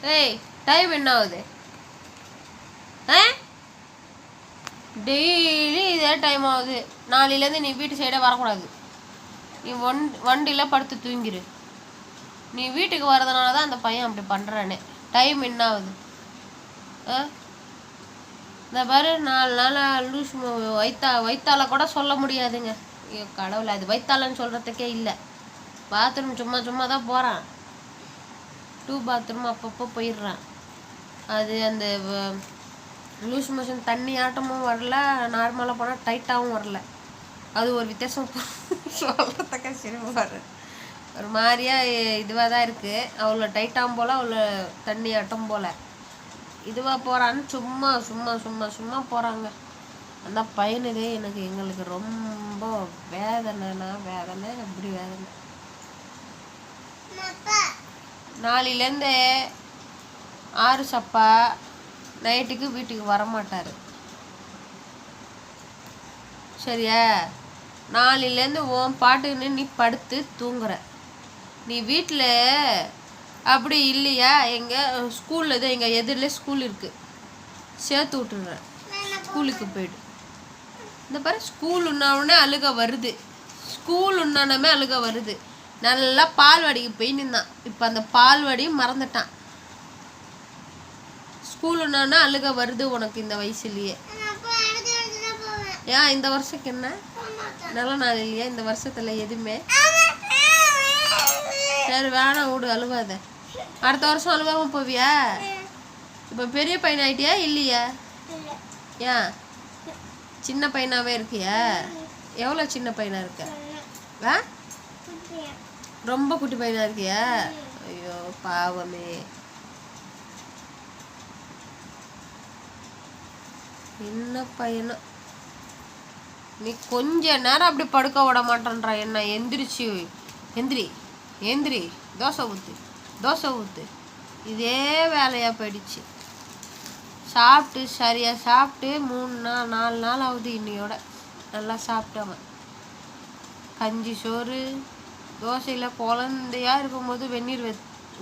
ஏய் டைம் என்ன ஆகுது? டெய்லி இதே டைம் ஆகுது. நாளையிலேருந்து நீ வீட்டு சைடே வரக்கூடாது. நீ வண்டியில் படுத்து தூங்கிடு. நீ வீட்டுக்கு வரதுனால தான் அந்த பையன் அப்படி பண்ணுறானே. டைம் என்ன ஆகுது? இந்த பாரு 4 நாள் லூஸ் வைத்தால கூட சொல்ல முடியாதுங்க. ஐயோ கடவுளை, அது வைத்தாலன்னு சொல்கிறதுக்கே இல்லை. பாத்ரூம் சும்மா தான் போகிறான். 2 பாத்ரூம் அப்பப்போ போயிடுறான். அது அந்த லூஸ் மோஷன் தண்ணி ஆட்டமும் வரல, நார்மலாக போனால் டைட்டாகவும் வரல. அது ஒரு வித்தியாசம். சொல்கிறதுக்கே சிரிப்பு வர ஒரு மாதிரியா இதுவாக தான் இருக்குது. அவ்வளோ டைட்டாகவும் போல், அவ்வளோ தண்ணி ஆட்டம் போல் இதுவாக போகிறான்னு சும்மா போகிறாங்க. அந்த பையனுக்கு எங்களுக்கு ரொம்ப வேதனை அப்படி வேதனை. நாளையிலேருந்து 6 சப்பா நைட்டுக்கு வீட்டுக்கு வரமாட்டார். சரியா? நாளையிலேருந்து உன் பாட்டுன்னு நீ படுத்து தூங்குற. நீ வீட்டில் அப்படி இல்லையா? எங்கள் ஸ்கூலில் தான் எங்கள் எதிரில் ஸ்கூல் இருக்குது, சேர்த்து விட்டுடுறேன். ஸ்கூலுக்கு போய்டு. இந்த பாரு, ஸ்கூல் உண்ணானே அழுக வருது. ஸ்கூல் உண்ணானமே அழுக வருது. நல்லா பால்வாடிக்கு போய் நின்னான். இப்போ அந்த பால்வாடியும் மறந்துட்டான். ஸ்கூல் உண்ணானே அழுக வருது உனக்கு இந்த வயசுலேயே. ஏன் இந்த வருஷத்துக்கு என்ன நல்ல நாள் இல்லையா? இந்த வருஷத்தில் எதுவுமே சரி வேணாம், விடு, அழுவாத. அடுத்த வருஷம் அழுவாம போவியா? இப்போ பெரிய பையன் ஆயிட்டியா இல்லையா? ஏன் சின்ன பையனாவே இருக்கியா? எவ்வளோ சின்ன பையனா இருக்க? ரொம்ப குட்டி பையனா இருக்கியா? ஐயோ பாவமே. என்ன பையனா நீ? கொஞ்ச நேரம் அப்படி படுக்க விட மாட்டேன்றா என்ன? எந்திரி தோசை ஊத்து இதே வேலையாக போயிடுச்சு. சரியாக சாப்பிட்டு 4 நாள் ஆகுது இன்னையோட. நல்லா சாப்பிட்டவன். கஞ்சி சோறு தோசையில் குழந்தையா இருக்கும்போது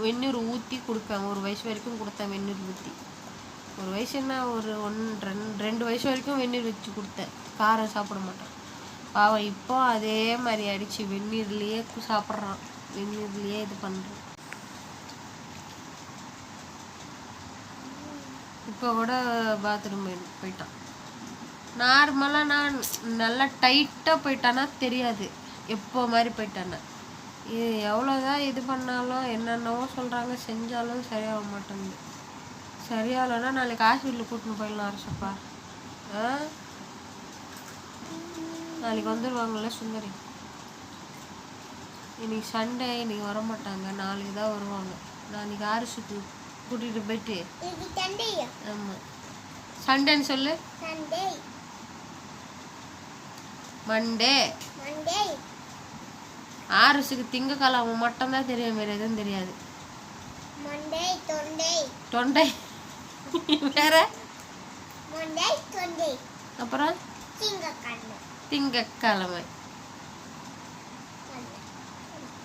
வெந்நீர் ஊற்றி கொடுப்பேன். 1 வயசு வரைக்கும் கொடுத்தேன் வெந்நீர் ஊற்றி. 1 வயசுன்னா ஒரு 2 வயசு வரைக்கும் வெந்நீர் வச்சு கொடுத்தேன். காரம் சாப்பிட மாட்டேன் பாவம். இப்போ அதே மாதிரி ஆயிடுச்சு. வெந்நீர்லேயே சாப்பிட்றான், வெந்நீர்லேயே இது பண்ணுறான். இப்போ கூட பாத்ரூம் போயிட்டான். நார்மலாக நான் நல்லா டைட்டாக போயிட்டானா தெரியாது, எப்போ மாதிரி போயிட்டானே. இது எவ்வளோதான் இது பண்ணாலும் என்னென்னவோ சொல்கிறாங்க, செஞ்சாலும் சரியாக மாட்டேங்குது. சரியாகலைன்னா நாளைக்கு ஹாஸ்பிட்டலுக்கு கூட்டின்னு போயிடலாம் அரசப்பா. நாளைக்கு வந்துடுவாங்கள்ல சுந்தரி. இன்னைக்கு சண்டே, இன்னைக்கு வரமாட்டாங்க, நாளைக்கு தான் வருவாங்க. நாளைக்கு ஆரிசுக்கு கூட்டிகிட்டு போயிட்டு. ஆமாம் சண்டேன்னு சொல்லு. மண்டே. ஆரிசுக்கு திங்கக்கிழமை மட்டும்தான் தெரியும், வேறு எதுவும் தெரியாது. தொண்டை வேற. அப்புறம் திங்கக்கிழமை.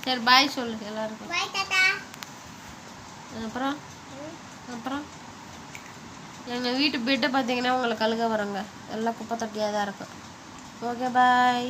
சரி பாய் சொல்லு எல்லாருக்கும். அப்புறம் எங்கள் வீட்டு பெட்டை பார்த்தீங்கன்னா உங்களுக்கு அழுக வரங்க. எல்லாம் குப்பை தொட்டியாக தான் இருக்கும். Okay bye.